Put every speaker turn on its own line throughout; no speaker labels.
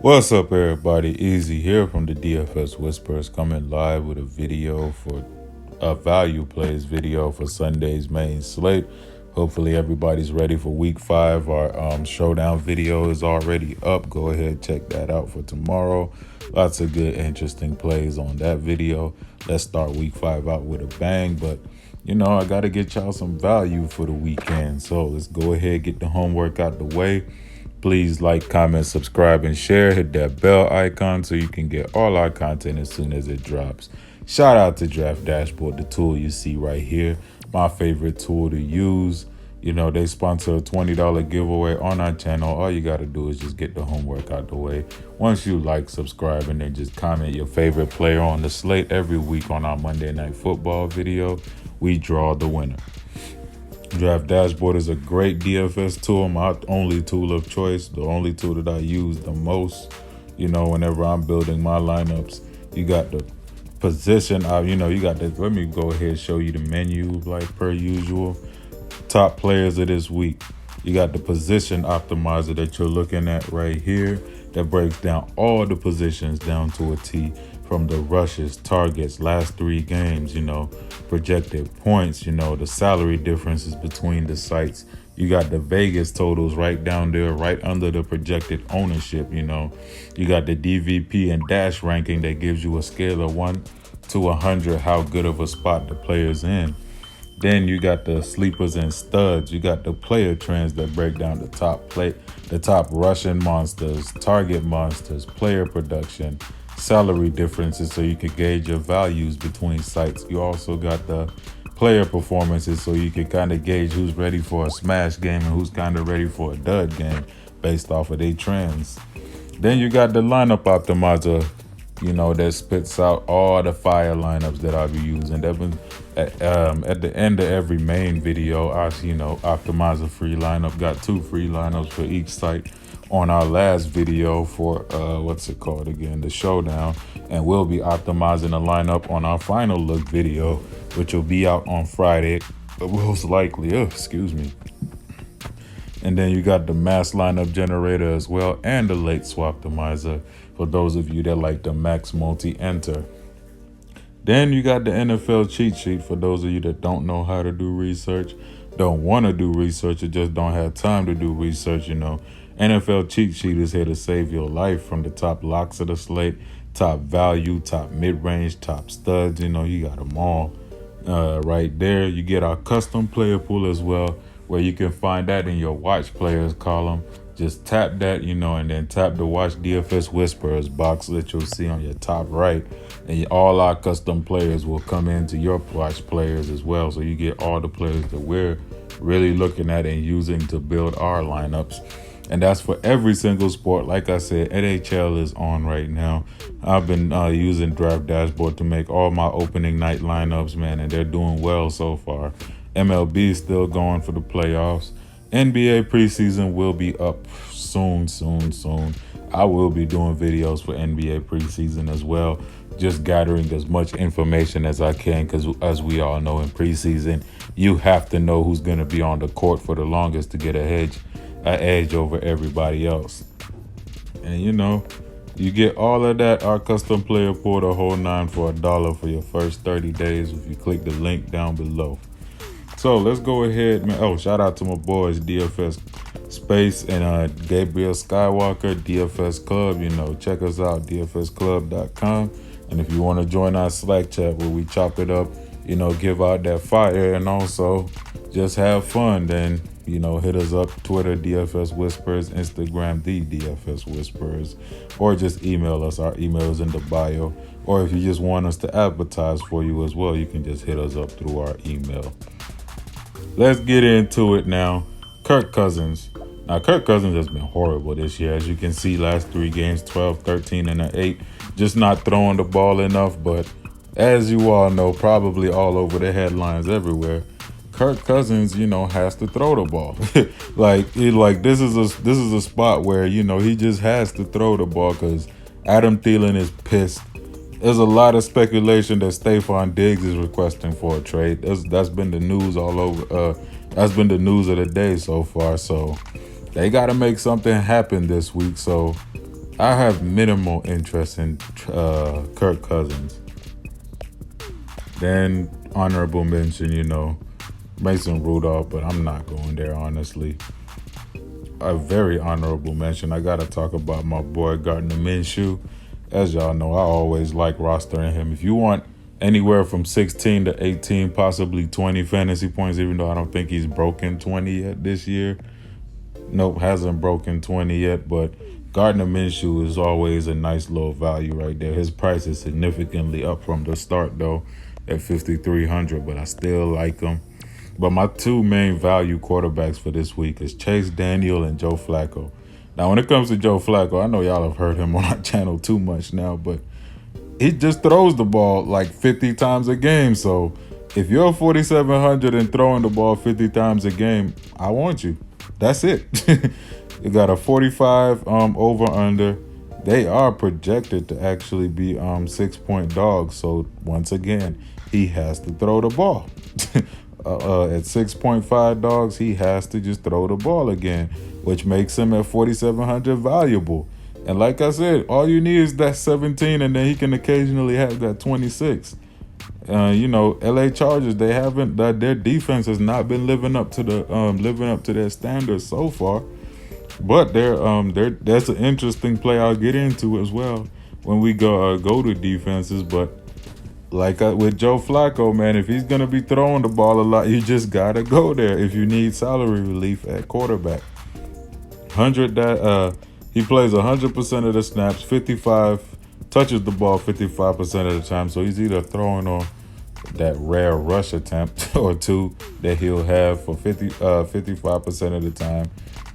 What's up, everybody? Easy here from the DFS Whisperers, coming live with a video for a value plays video for Sunday's main slate. Hopefully, everybody's ready for week 5. Our showdown video is already up. Go ahead, check that out for tomorrow. Lots of good, interesting plays on that video. Let's start week 5 out with a bang, but I got to get y'all some value for the weekend. So let's go ahead, get the homework out the way. Please like, comment, subscribe, and share. Hit that bell icon so you can get all our content as soon as it drops. Shout out to Draft Dashboard, the tool you see right here. My favorite tool to use. They sponsor a $20 giveaway on our channel. All you got to do is just get the homework out the way. Once you like, subscribe, and then just comment your favorite player on the slate every week on our Monday Night Football video, we draw the winner. Draft Dashboard is a great DFS tool, my only tool of choice, the only tool that I use the most, whenever I'm building my lineups. You got the position, you got the, let me go ahead and show you the menu like per usual. Top players of this week. You got the position optimizer that you're looking at right here that breaks down all the positions down to a T, from the rushes, targets, last 3 games, projected points, the salary differences between the sites. You got the Vegas totals right down there, right under the projected ownership, You got the DVP and dash ranking that gives you a scale of 1 to 100, how good of a spot the player's in. Then you got the sleepers and studs. You got the player trends that break down the top Russian monsters, target monsters, player production, salary differences so you can gauge your values between sites. You also got the player performances so you can kind of gauge who's ready for a smash game and who's kind of ready for a dud game based off of their trends. Then you got the lineup optimizer, that spits out all the fire lineups that I'll be using. At the end of every main video, I optimize a free lineup. Got 2 free lineups for each site on our last video for what's it called again, the showdown, and we'll be optimizing a lineup on our final look video, which will be out on Friday, most likely. Excuse me. And then you got the mass lineup generator as well, and the late swap optimizer for those of you that like the max multi-enter. Then you got the NFL cheat sheet for those of you that don't know how to do research, don't want to do research, or just don't have time to do research. NFL cheat sheet is here to save your life from the top locks of the slate, top value, top mid-range, top studs. You got them all right there. You get our custom player pool as well, where you can find that in your watch players column. Just tap that, and then tap the Watch DFS Whisperers box that you'll see on your top right. And all our custom players will come into your watch players as well. So you get all the players that we're really looking at and using to build our lineups. And that's for every single sport. Like I said, NHL is on right now. I've been using Draft Dashboard to make all my opening night lineups, man, and they're doing well so far. MLB is still going for the playoffs. NBA preseason will be up soon. I will be doing videos for NBA preseason as well, just gathering as much information as I can, because as we all know, in preseason, you have to know who's going to be on the court for the longest to get an edge over everybody else. And you get all of that, our custom player pool, the whole 9 for $1 for your first 30 days if you click the link down below. So let's go ahead, man. Oh, shout out to my boys, DFS Space and Gabriel Skywalker, DFS Club. Check us out, dfsclub.com. And if you want to join our Slack chat where we chop it up, give out that fire and also just have fun, then, hit us up, Twitter, DFS Whisperers, Instagram, the DFS Whisperers, or just email us. Our email is in the bio. Or if you just want us to advertise for you as well, you can just hit us up through our email. Let's get into it now. Kirk Cousins. Now, Kirk Cousins has been horrible this year. As you can see, last 3 games, 12, 13, and an 8. Just not throwing the ball enough. But as you all know, probably all over the headlines everywhere, Kirk Cousins, has to throw the ball. This is a spot where, he just has to throw the ball because Adam Thielen is pissed. There's a lot of speculation that Stephon Diggs is requesting for a trade. That's been the news all over. That's been the news of the day so far. So they got to make something happen this week. So I have minimal interest in Kirk Cousins. Then honorable mention, Mason Rudolph, but I'm not going there, honestly. A very honorable mention. I got to talk about my boy Gardner Minshew. As y'all know, I always like rostering him. If you want anywhere from 16 to 18, possibly 20 fantasy points, even though I don't think he's broken 20 yet this year. Nope, hasn't broken 20 yet, but Gardner Minshew is always a nice little value right there. His price is significantly up from the start, though, at 5,300, but I still like him. But my two main value quarterbacks for this week is Chase Daniel and Joe Flacco. Now, when it comes to Joe Flacco, I know y'all have heard him on our channel too much now, but he just throws the ball like 50 times a game. So if you're 4,700 and throwing the ball 50 times a game, I want you. That's it. You got a 45 over under. They are projected to actually be 6-point dogs. So once again, he has to throw the ball. At 6.5 dogs, he has to just throw the ball again, which makes him at 4,700 valuable. And like I said, all you need is that 17, and then he can occasionally have that 26. LA Chargers, they haven't, their defense has not been living up to their standards so far. But that's an interesting play I'll get into as well when we go to defenses. But like with Joe Flacco, man, if he's gonna be throwing the ball a lot, you just gotta go there if you need salary relief at quarterback. He plays 100% of the snaps, 55 touches the ball 55% of the time. So he's either throwing on that rare rush attempt or two that he'll have for 55% of the time.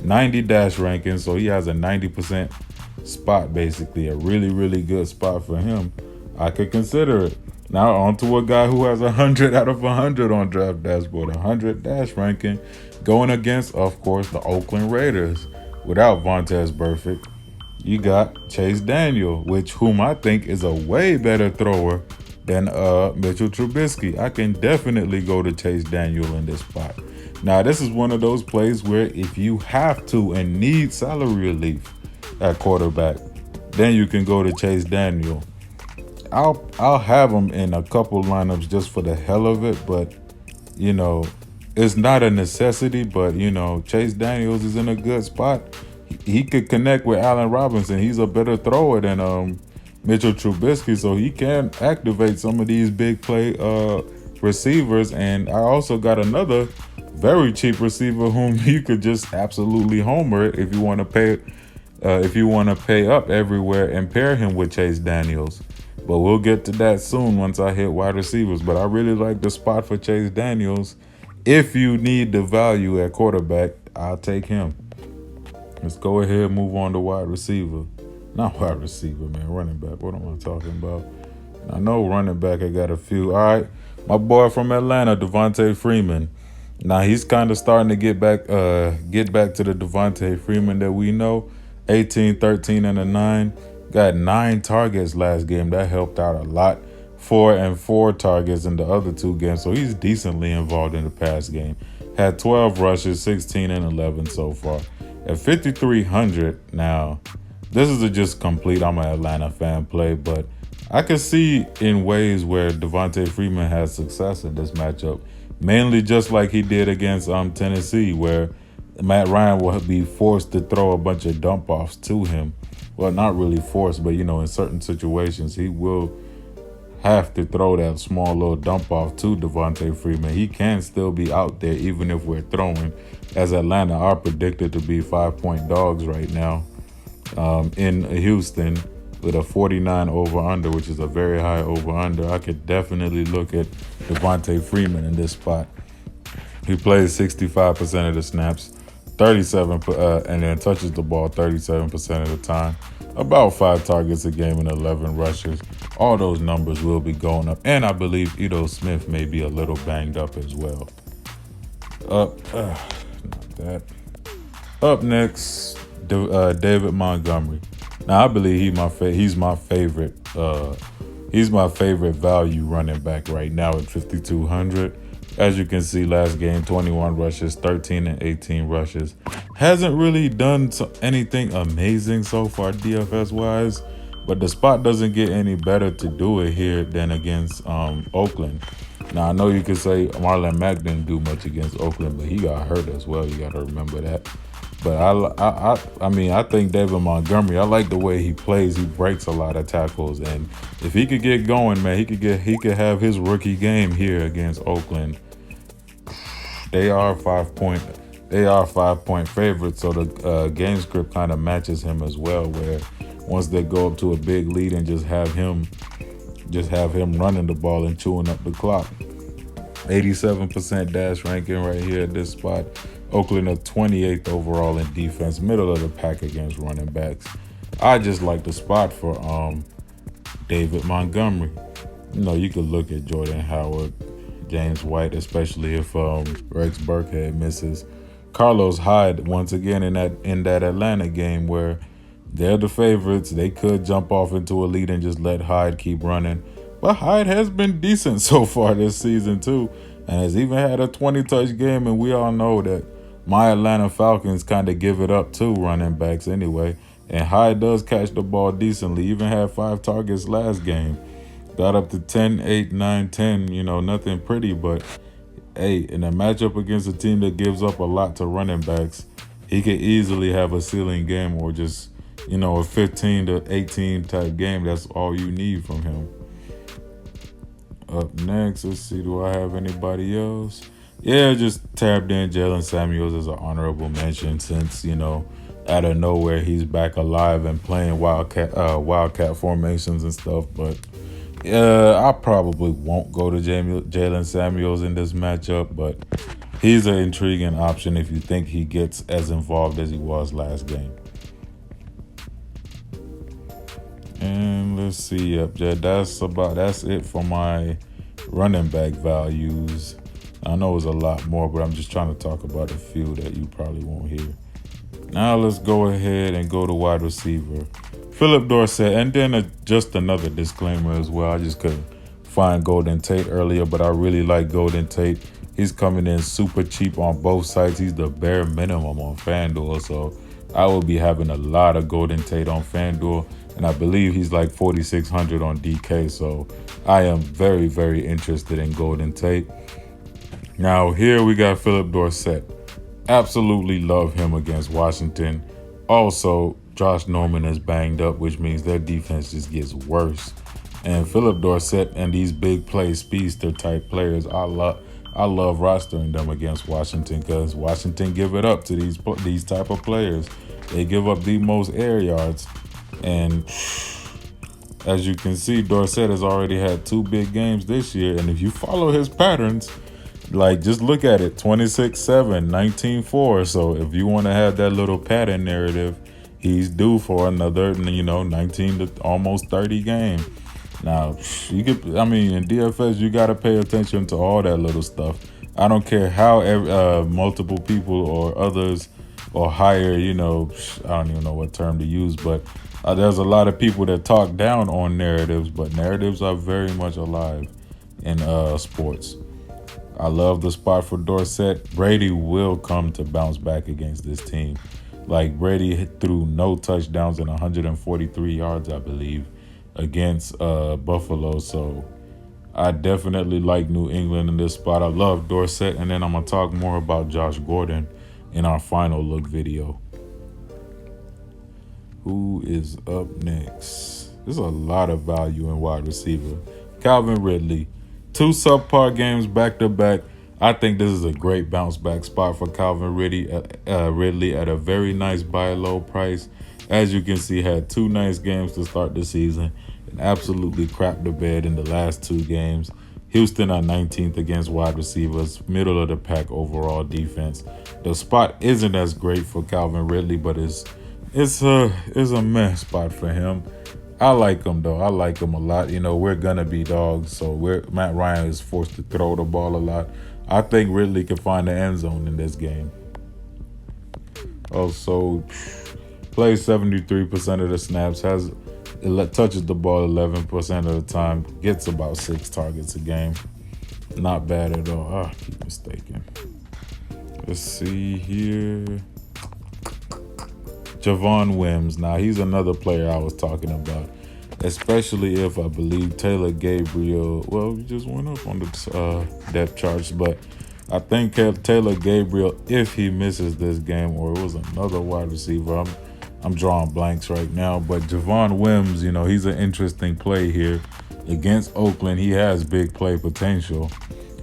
90 dash ranking, so he has a 90% spot, basically a really, really good spot for him. I could consider it. Now on to a guy who has 100 out of 100 on Draft Dashboard, 100 dash ranking, going against, of course, the Oakland Raiders. Without Vontaze Burfict, you got Chase Daniel, whom I think is a way better thrower than Mitchell Trubisky. I can definitely go to Chase Daniel in this spot. Now, this is one of those plays where if you have to and need salary relief at quarterback, then you can go to Chase Daniel. I'll have him in a couple lineups just for the hell of it, but it's not a necessity. But Chase Daniels is in a good spot. He could connect with Allen Robinson. He's a better thrower than Mitchell Trubisky, so he can activate some of these big play receivers. And I also got another very cheap receiver whom you could just absolutely homer it if you want to pay. If you want to pay up everywhere and pair him with Chase Daniels. But we'll get to that soon once I hit wide receivers. But I really like the spot for Chase Daniels. If you need the value at quarterback, I'll take him. Let's go ahead and move on to wide receiver. Not wide receiver, man. Running back. What am I talking about? I know running back, I got a few. All right. My boy from Atlanta, Devontae Freeman. Now, he's kind of starting to get back to the Devontae Freeman that we know. 18, 13, and a 9. Got 9 targets last game. That helped out a lot. 4 and 4 targets in the other 2 games. So he's decently involved in the pass game. Had 12 rushes, 16 and 11 so far. At 5,300 now, this is a just complete, I'm an Atlanta fan play, but I can see in ways where Devontae Freeman has success in this matchup. Mainly just like he did against Tennessee, where Matt Ryan will be forced to throw a bunch of dump-offs to him. Well, not really forced, but, in certain situations, he will have to throw that small little dump-off to Devontae Freeman. He can still be out there even if we're throwing, as Atlanta are predicted to be 5-point dogs right now in Houston with a 49 over-under, which is a very high over-under. I could definitely look at Devontae Freeman in this spot. He plays 65% of the snaps, 37, and then touches the ball 37% of the time. About 5 targets a game and 11 rushes. All those numbers will be going up. And I believe Ito Smith may be a little banged up as well. Up next, David Montgomery. Now I believe he's my favorite. He's my favorite value running back right now at 5,200. As you can see, last game, 21 rushes, 13 and 18 rushes. Hasn't really done anything amazing so far DFS wise, but the spot doesn't get any better to do it here than against Oakland. Now I know you could say Marlon Mack didn't do much against Oakland, but he got hurt as well. You got to remember that. But I think David Montgomery. I like the way he plays. He breaks a lot of tackles, and if he could get going, man, he could have his rookie game here against Oakland. They are 5-point favorites, so the game script kind of matches him as well. Where once they go up to a big lead and just have him running the ball and chewing up the clock. 87% dash ranking right here at this spot. Oakland are 28th overall in defense, middle of the pack against running backs. I just like the spot for David Montgomery. You could look at Jordan Howard, James White, especially if Rex Burkhead misses. Carlos Hyde once again in that Atlanta game where they're the favorites. They could jump off into a lead and just let Hyde keep running. But Hyde has been decent so far this season too, and has even had a 20-touch game. And we all know that my Atlanta Falcons kind of give it up to running backs anyway. And Hyde does catch the ball decently. Even had 5 targets last game. Got up to 10, 8, 9, 10. Nothing pretty, but hey, in a matchup against a team that gives up a lot to running backs, he could easily have a ceiling game or just a 15 to 18 type game. That's all you need from him. Up next, let's see, do I have anybody else? Yeah, just tabbed in Jalen Samuels as an honorable mention since, out of nowhere he's back alive and playing wildcat formations and stuff. But I probably won't go to Jalen Samuels in this matchup, but he's an intriguing option if you think he gets as involved as he was last game. And let's see, that's it for my running back values. I know it's a lot more, but I'm just trying to talk about a few that you probably won't hear. Now let's go ahead and go to wide receiver. Philip Dorsett, and then just another disclaimer as well. I just couldn't find Golden Tate earlier, but I really like Golden Tate. He's coming in super cheap on both sites. He's the bare minimum on Fanduel, so I will be having a lot of Golden Tate on Fanduel. And I believe he's like 4,600 on DK. So I am very, very interested in Golden Tate. Now here we got Philip Dorsett. Absolutely love him against Washington. Also, Josh Norman is banged up, which means their defense just gets worse. And Philip Dorsett and these big play speedster type players, I love rostering them against Washington because Washington give it up to these type of players. They give up the most air yards. And as you can see, Dorsett has already had 2 big games this year. And if you follow his patterns, just look at it, 26-7, 19-4. So if you want to have that little pattern narrative, he's due for another, 19 to almost 30 game. Now, in DFS, you got to pay attention to all that little stuff. I don't care how multiple people or others or higher, I don't even know what term to use, but there's a lot of people that talk down on narratives, but narratives are very much alive in sports. I love the spot for Dorsett. Brady will come to bounce back against this team. Brady threw no touchdowns and 143 yards, I believe, against Buffalo. So I definitely like New England in this spot. I love Dorsett. And then I'm going to talk more about Josh Gordon in our final look video. Who is up next? There's a lot of value in wide receiver. Calvin Ridley. 2 subpar games back-to-back. I think this is a great bounce-back spot for Calvin Ridley at a very nice buy-low price. As you can see, had 2 nice games to start the season and absolutely crapped the bed in the last 2 games. Houston are 19th against wide receivers, middle of the pack overall defense. The spot isn't as great for Calvin Ridley, but it's a mess spot for him. I like him, though. I like him a lot. We're going to be dogs, so Matt Ryan is forced to throw the ball a lot. I think Ridley can find the end zone in this game. Also, plays 73% of the snaps, touches the ball 11% of the time, gets about 6 targets a game. Not bad at all. I keep mistaken. Let's see here. Javon Wims. Now, he's another player I was talking about, especially if I believe Taylor Gabriel, well, he just went up on the depth charts, but I think Taylor Gabriel, if he misses this game, or it was another wide receiver, I'm drawing blanks right now, but Javon Wims, he's an interesting play here. Against Oakland, he has big play potential.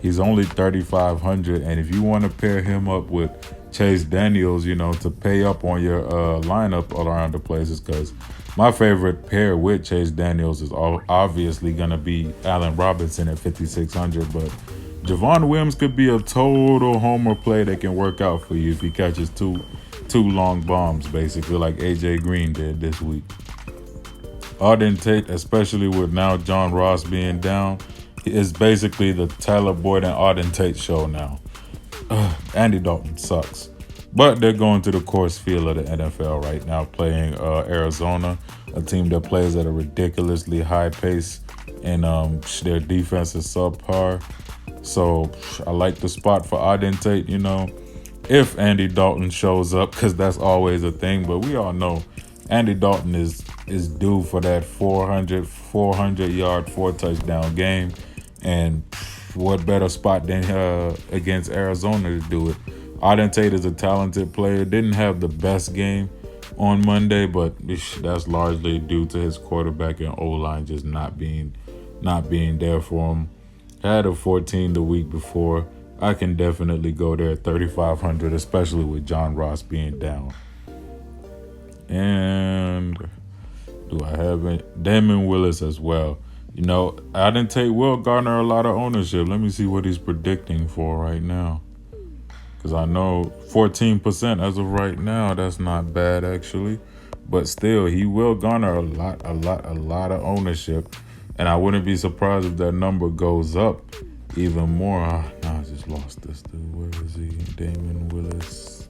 He's only 3,500, and if you want to pair him up with Chase Daniels, to pay up on your lineup around the places, because my favorite pair with Chase Daniels is obviously going to be Allen Robinson at 5,600, but Javon Wims could be a total homer play that can work out for you if he catches two long bombs, basically, like A.J. Green did this week. Auden Tate, especially with now John Ross being down, is basically the Tyler Boyd and Auden Tate show now. Andy Dalton sucks. But they're going to the course field of the NFL right now, playing Arizona, a team that plays at a ridiculously high pace, and their defense is subpar. So I like the spot for Auden Tate, if Andy Dalton shows up, because that's always a thing. But we all know Andy Dalton is due for that 400 yard, 4-touchdown game. And what better spot than against Arizona to do it? Auden Tate is a talented player. Didn't have the best game on Monday, but that's largely due to his quarterback and O-line just not being there for him. Had a 14 the week before. I can definitely go there at 3,500, especially with John Ross being down. And do I have it? Damon Willis as well. Auden Tate will garner a lot of ownership. Let me see what he's predicting for right now. Because I know 14% as of right now. That's not bad, actually. But still, he will garner a lot of ownership. And I wouldn't be surprised if that number goes up even more. I just lost this dude. Where is he? Damon Willis.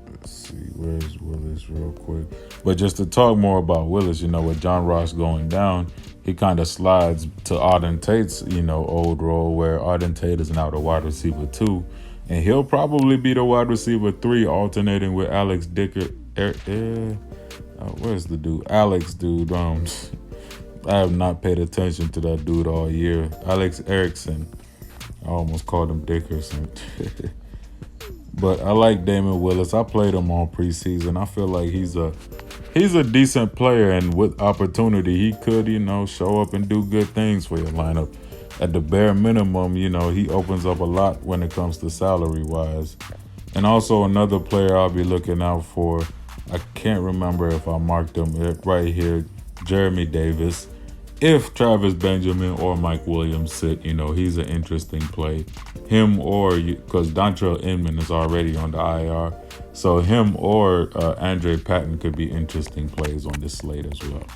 Let's see. Where's Willis real quick? But just to talk more about Willis, with John Ross going down, he kind of slides to Auden Tate's, old role, where Auden Tate is now the wide receiver 2. And he'll probably be the wide receiver 3, alternating with Alex Dicker. Where's the dude? Alex, dude. I have not paid attention to that dude all year. Alex Erickson. I almost called him Dickerson. But I like Damon Willis. I played him on preseason. I feel like he's a decent player, and with opportunity, he could, show up and do good things for your lineup. At the bare minimum, he opens up a lot when it comes to salary-wise. And also another player I'll be looking out for, I can't remember if I marked him right here, Jeremy Davis. If Travis Benjamin or Mike Williams sit, he's an interesting play. Him or, because Dontrell Inman is already on the IR, so him or Andre Patton could be interesting plays on this slate as well.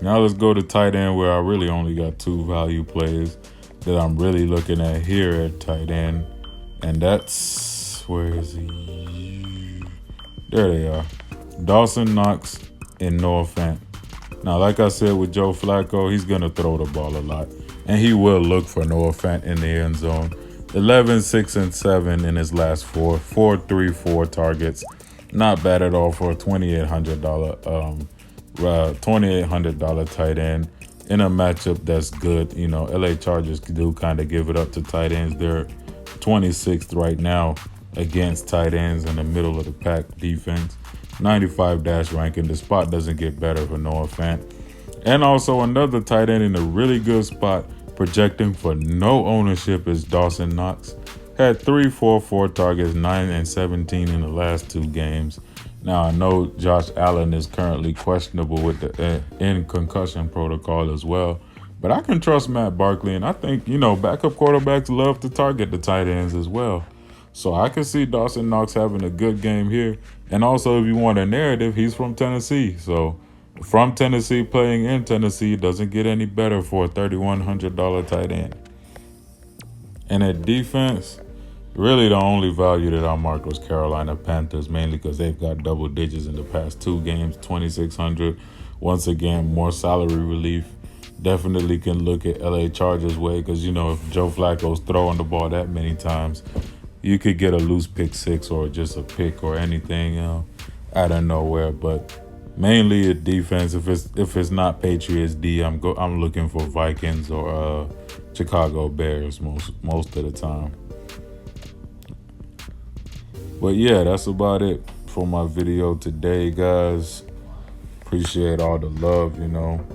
Now let's go to tight end, where I really only got 2 value plays that I'm really looking at here at tight end. And that's, where is he? There they are. Dawson Knox and Noah Fant. Now, like I said with Joe Flacco, he's going to throw the ball a lot. And he will look for Noah Fant in the end zone. 11, 6, and 7 in his last 4. 4, 3, 4 targets. Not bad at all for a $2,800 tight end in a matchup that's good. LA Chargers do kind of give it up to tight ends. They're 26th right now against tight ends in the middle of the pack defense. 95 dash ranking. The spot doesn't get better for Noah Fant. And also another tight end in a really good spot, projecting for no ownership, is Dawson Knox. Had 3, 4, 4 targets, 9 and 17 in the last 2 games. Now, I know Josh Allen is currently questionable with the in concussion protocol as well. But I can trust Matt Barkley, and I think, backup quarterbacks love to target the tight ends as well. So I can see Dawson Knox having a good game here. And also, if you want a narrative, he's from Tennessee. So from Tennessee, playing in Tennessee doesn't get any better for a $3,100 tight end. And at defense, really the only value that I marked was Carolina Panthers, mainly because they've got double digits in the past 2 games, 2,600. Once again, more salary relief. definitely can look at LA Chargers way, because you know, if Joe Flacco's throwing the ball that many times, you could get a loose pick six or just a pick or anything, you know, out of nowhere. But mainly a defense. If it's not Patriots D, I'm looking for Vikings or Chicago Bears most of the time. But yeah, that's about it for my video today, guys. Appreciate all the love, you know.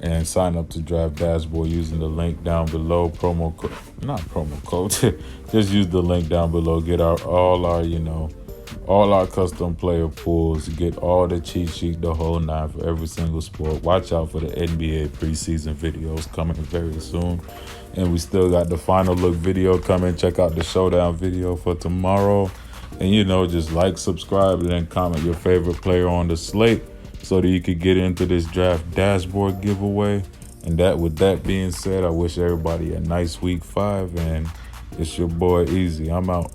And sign up to Draft Dashboard using the link down below. Not promo code. Just use the link down below. Get all our custom player pools. Get all the cheat sheet, the whole nine for every single sport. Watch out for the NBA preseason videos coming very soon. And we still got the final look video coming. Check out the showdown video for tomorrow. And you know, just like, subscribe, and then comment your favorite player on the slate, so that you could get into this Draft Dashboard giveaway. And with that being said, I wish everybody a nice week 5, and it's your boy Easy. I'm out.